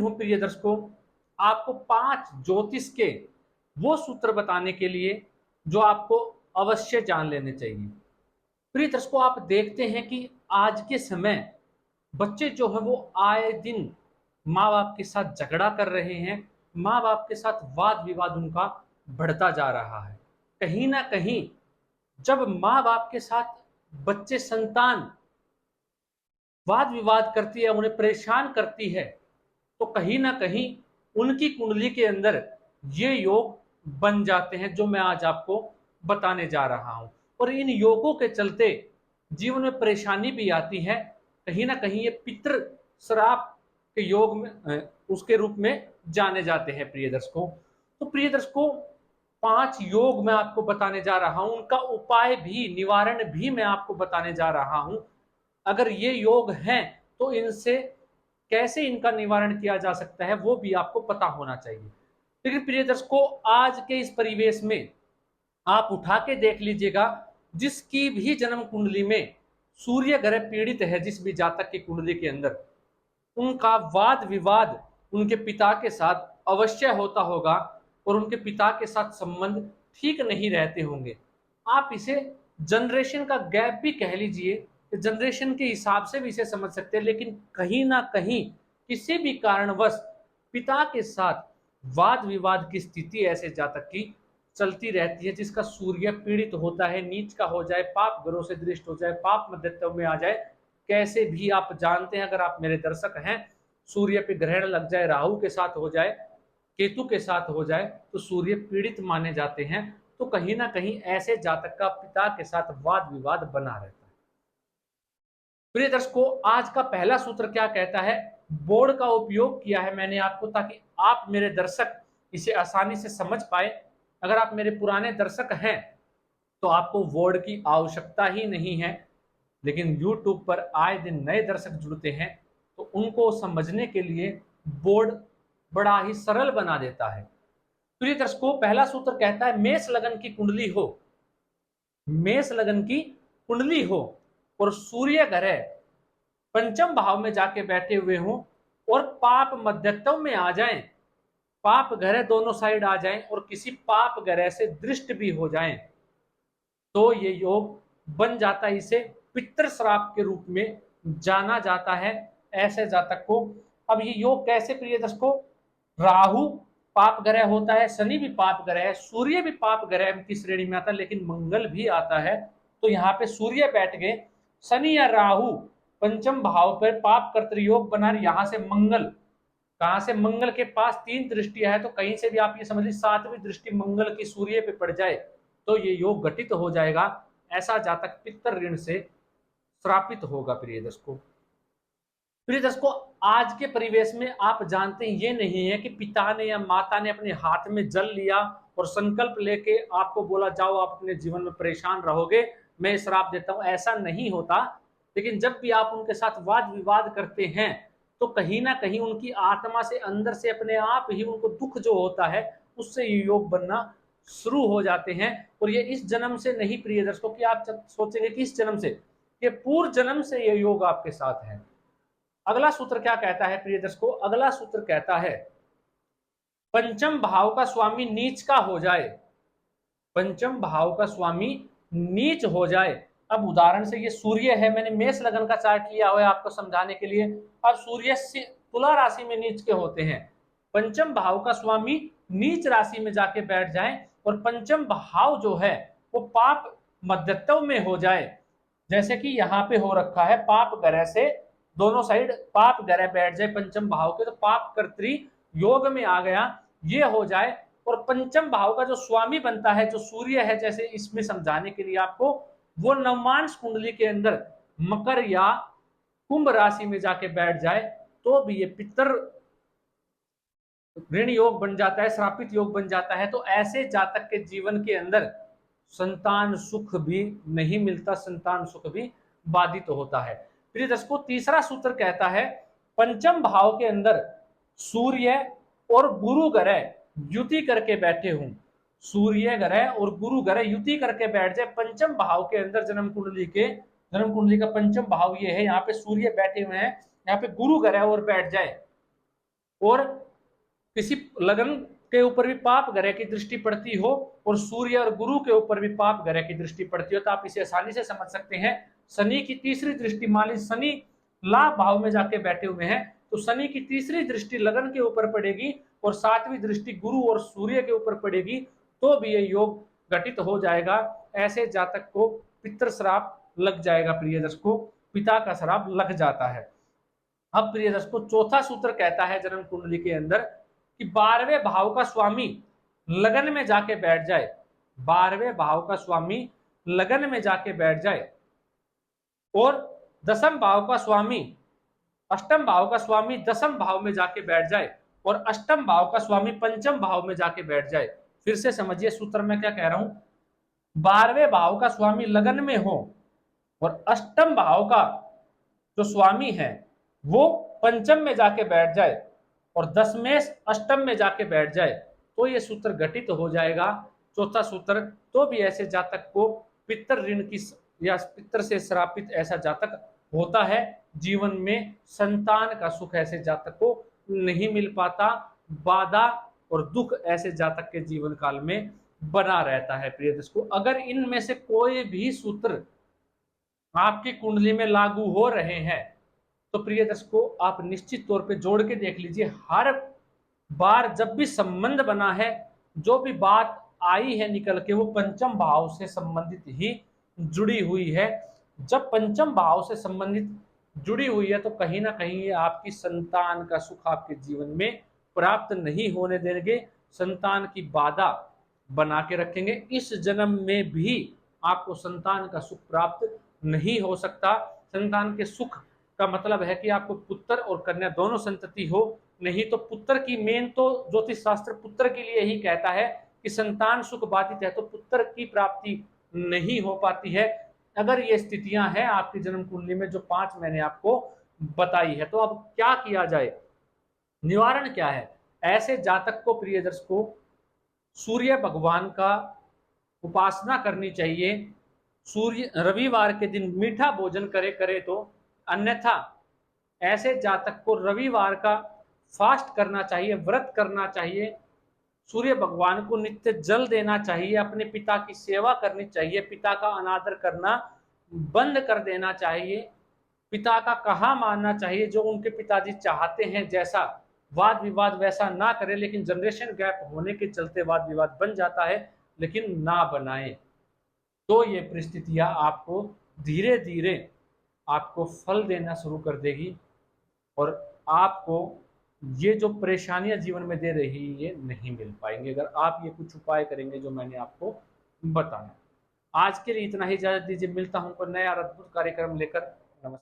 हूं प्रिय दर्शकों आपको 5 ज्योतिष के वो सूत्र बताने के लिए जो आपको अवश्य जान लेने चाहिए। प्रिय दर्शकों, आप देखते हैं कि आज के समय बच्चे जो है वो आए दिन माँ बाप के साथ झगड़ा कर रहे हैं, माँ बाप के साथ वाद विवाद उनका बढ़ता जा रहा है। कहीं ना कहीं जब माँ बाप के साथ बच्चे संतान वाद विवाद करती है, उन्हें परेशान करती है, तो कहीं ना कहीं उनकी कुंडली के अंदर ये योग बन जाते हैं जो मैं आज आपको बताने जा रहा हूं। और इन योगों के चलते जीवन में परेशानी भी आती है। कहीं ना कहीं ये पितृ श्राप के योग में उसके रूप में जाने जाते हैं प्रिय दर्शकों। तो प्रिय दर्शकों, 5 योग मैं आपको बताने जा रहा हूं, उनका उपाय भी, निवारण भी मैं आपको बताने जा रहा हूं। अगर ये योग हैं तो इनसे कैसे इनका निवारण किया जा सकता है वो भी आपको पता होना चाहिए। लेकिन प्रिय दर्शकों, आज के इस परिवेश में आप उठा के देख लीजिएगा, जिसकी भी जन्म कुंडली में सूर्य ग्रह पीड़ित है, जिस भी जातक की कुंडली के अंदर, उनका वाद विवाद उनके पिता के साथ अवश्य होता होगा और उनके पिता के साथ संबंध ठीक नहीं रहते होंगे। आप इसे जनरेशन का गैप भी कह लीजिए, जनरेशन के हिसाब से भी इसे समझ सकते हैं। लेकिन कहीं ना कहीं किसी भी कारणवश पिता के साथ वाद विवाद की स्थिति ऐसे जातक की चलती रहती है, जिसका सूर्य पीड़ित होता है, नीच का हो जाए, पाप ग्रहों से दृष्ट हो जाए, पाप मध्यत्व में आ जाए, कैसे भी आप जानते हैं, अगर आप मेरे दर्शक हैं, सूर्य पे ग्रहण लग जाए, राहु के साथ हो जाए, केतु के साथ हो जाए, तो सूर्य पीड़ित माने जाते हैं। तो कहीं ना कहीं ऐसे जातक का पिता के साथ वाद विवाद बना रहता है। प्रिय दर्शकों, आज का पहला सूत्र क्या कहता है, बोर्ड का उपयोग किया है मैंने आपको ताकि आप मेरे दर्शक इसे आसानी से समझ पाए। अगर आप मेरे पुराने दर्शक हैं तो आपको बोर्ड की आवश्यकता ही नहीं है, लेकिन YouTube पर आए दिन नए दर्शक जुड़ते हैं तो उनको समझने के लिए बोर्ड बड़ा ही सरल बना देता है। प्रिय दर्शकों, पहला सूत्र कहता है, मेष लगन की कुंडली हो, मेष लगन की कुंडली हो और सूर्य ग्रह पंचम भाव में जाके बैठे हुए हों और पाप मध्यत्व में आ जाएं, पाप ग्रह दोनों साइड आ जाएं और किसी पाप ग्रह से दृष्ट भी हो जाएं, तो ये योग बन जाता है। इसे पितृ श्राप के रूप में जाना जाता है ऐसे जातक को। अब ये योग कैसे प्रिय दर्शकों, राहु पाप ग्रह होता है, शनि भी पाप ग्रह है, सूर्य भी पाप ग्रह की श्रेणी में आता है, लेकिन मंगल भी आता है। तो यहाँ पे सूर्य बैठ गए, शनि या राहु पंचम भाव पर पाप कर्तृयोग बना, यहां से मंगल, कहां से, मंगल के पास 3 दृष्टियां है, तो कहीं से भी आप ये समझ लीजिए 7वीं दृष्टि मंगल की सूर्य पे पड़ जाए तो ये योग घटित हो जाएगा। ऐसा जातक पितृ ऋण से श्रापित होगा। प्रिय दर्शकों, प्रिय दर्शकों, आज के परिवेश में आप जानते हैं ये नहीं है कि पिता ने या माता ने अपने हाथ में जल लिया और संकल्प लेके आपको बोला जाओ आप अपने जीवन में परेशान रहोगे, मैं श्राप देता हूं, ऐसा नहीं होता। लेकिन जब भी आप उनके साथ वाद विवाद करते हैं तो कहीं ना कहीं उनकी आत्मा से अंदर से अपने आप ही उनको दुख जो होता है उससे ये योग बनना शुरू हो जाते हैं। और ये इस जन्म से नहीं प्रिय दर्शकों कि आप सोचेंगे कि इस जन्म से, ये पूर्व जन्म से ये योग आपके साथ है। अगला सूत्र क्या कहता है प्रिय दर्शकों, अगला सूत्र कहता है, पंचम भाव का स्वामी नीच का हो जाए, पंचम भाव का स्वामी नीच हो जाए। अब उदाहरण से ये सूर्य है, मैंने मेष लगन का चार्ट लिया हुआ है आपको समझाने के लिए। अब सूर्य तुला राशि में नीच के होते हैं, पंचम भाव का स्वामी नीच राशि में जाके बैठ जाए और पंचम भाव जो है वो पाप मध्यत्व में हो जाए, जैसे कि यहाँ पे हो रखा है, पाप ग्रह से दोनों साइड पाप ग्रह बैठ जाए पंचम भाव के, तो पाप कर्त्री योग में आ गया, ये हो जाए। और पंचम भाव का जो स्वामी बनता है जो सूर्य है, जैसे इसमें समझाने के लिए आपको, वो नवमांश कुंडली के अंदर मकर या कुंभ राशि में जाके बैठ जाए तो भी ये पितर ऋण योग बन जाता है, श्रापित योग बन जाता है। तो ऐसे जातक के जीवन के अंदर संतान सुख भी नहीं मिलता, संतान सुख भी बाधित होता है। प्रिय दर्शकों, तीसरा सूत्र कहता है, पंचम भाव के अंदर सूर्य और गुरु ग्रह युति करके बैठे हों, सूर्य ग्रह और गुरु ग्रह युति करके बैठ जाए पंचम भाव के अंदर, जन्म कुंडली के, जन्म कुंडली का पंचम भाव ये है, यहाँ पे सूर्य बैठे हुए हैं, यहाँ पे गुरु ग्रह और बैठ जाए, और किसी लगन के ऊपर भी पाप ग्रह की दृष्टि पड़ती हो और सूर्य और गुरु के ऊपर भी पाप ग्रह की दृष्टि पड़ती हो, तो आप इसे आसानी से समझ सकते हैं। शनि की तीसरी दृष्टि, मान लीजिए शनि लाभ भाव में जाके बैठे हुए हैं, तो शनि की तीसरी दृष्टि लगन के ऊपर पड़ेगी और सातवीं दृष्टि गुरु और सूर्य के ऊपर पड़ेगी, तो भी ये योग घटित हो जाएगा। ऐसे जातक को पितृ श्राप लग जाएगा, प्रिय दर्शकों, पिता का श्राप लग जाता है। अब प्रिय दर्शकों, चौथा सूत्र कहता है जन्म कुंडली के अंदर कि 12वें भाव का स्वामी लगन में जाके बैठ जाए, 12वें भाव का स्वामी लगन में जाके बैठ जाए और दसम भाव का स्वामी, अष्टम भाव का स्वामी दसम भाव में जाके बैठ जाए और अष्टम भाव का स्वामी पंचम भाव में जाके बैठ जाए। फिर से समझिए सूत्र में क्या कह रहा हूं। 12वें भाव का स्वामी लगन में हो और अष्टम भाव का जो स्वामी है वो पंचम में जाके बैठ जाए और दसवें अष्टम में जाके बैठ जाए, तो ये सूत्र घटित हो जाएगा। चौथा सूत्र, तो भी ऐसे जातक को पितृ ऋण की या पितृ से श्रापित ऐसा जातक होता है, जीवन में संतान का सुख ऐसे जातक को नहीं मिल पाता, बाधा और दुख ऐसे जातक के जीवन काल में बना रहता है। प्रिय दर्शकों, अगर इनमें से कोई भी सूत्र आपकी कुंडली में लागू हो रहे हैं, तो प्रिय दर्शकों आप निश्चित तौर पे जोड़ के देख लीजिए। हर बार जब भी संबंध बना है, जो भी बात आई है निकल के, वो पंचम भाव से संबंधित ही जुड़ी हुई है। जब पंचम भाव से संबंधित जुड़ी हुई है, तो कहीं ना कहीं ये आपकी संतान का सुख आपके जीवन में प्राप्त नहीं होने देंगे, संतान की बाधा बना के रखेंगे। इस जन्म में भी आपको संतान का सुख प्राप्त नहीं हो सकता। संतान के सुख का मतलब है कि आपको पुत्र और कन्या दोनों संतति हो, नहीं तो पुत्र की मेन तो ज्योतिष शास्त्र पुत्र के लिए ही कहता है कि संतान सुख बाधित है तो पुत्र की प्राप्ति नहीं हो पाती है। अगर ये स्थितियां हैं आपकी जन्म कुंडली में जो 5 मैंने आपको बताई है, तो अब क्या किया जाए, निवारण क्या है। ऐसे जातक को प्रिय दर्शकों सूर्य भगवान का उपासना करनी चाहिए। सूर्य रविवार के दिन मीठा भोजन करे तो, अन्यथा ऐसे जातक को रविवार का फास्ट करना चाहिए, व्रत करना चाहिए, सूर्य भगवान को नित्य जल देना चाहिए, अपने पिता की सेवा करनी चाहिए, पिता का अनादर करना बंद कर देना चाहिए, पिता का कहा मानना चाहिए। जो उनके पिताजी चाहते हैं जैसा वाद विवाद वैसा ना करे, लेकिन जनरेशन गैप होने के चलते वाद विवाद बन जाता है, लेकिन ना बनाए, तो ये परिस्थितियां आपको धीरे धीरे आपको फल देना शुरू कर देगी और आपको ये जो परेशानियां जीवन में दे रही ये नहीं मिल पाएंगे, अगर आप ये कुछ उपाय करेंगे जो मैंने आपको बताया। आज के लिए इतना ही, इजाजत दीजिए, मिलता हूं कोई नया और अद्भुत कार्यक्रम लेकर।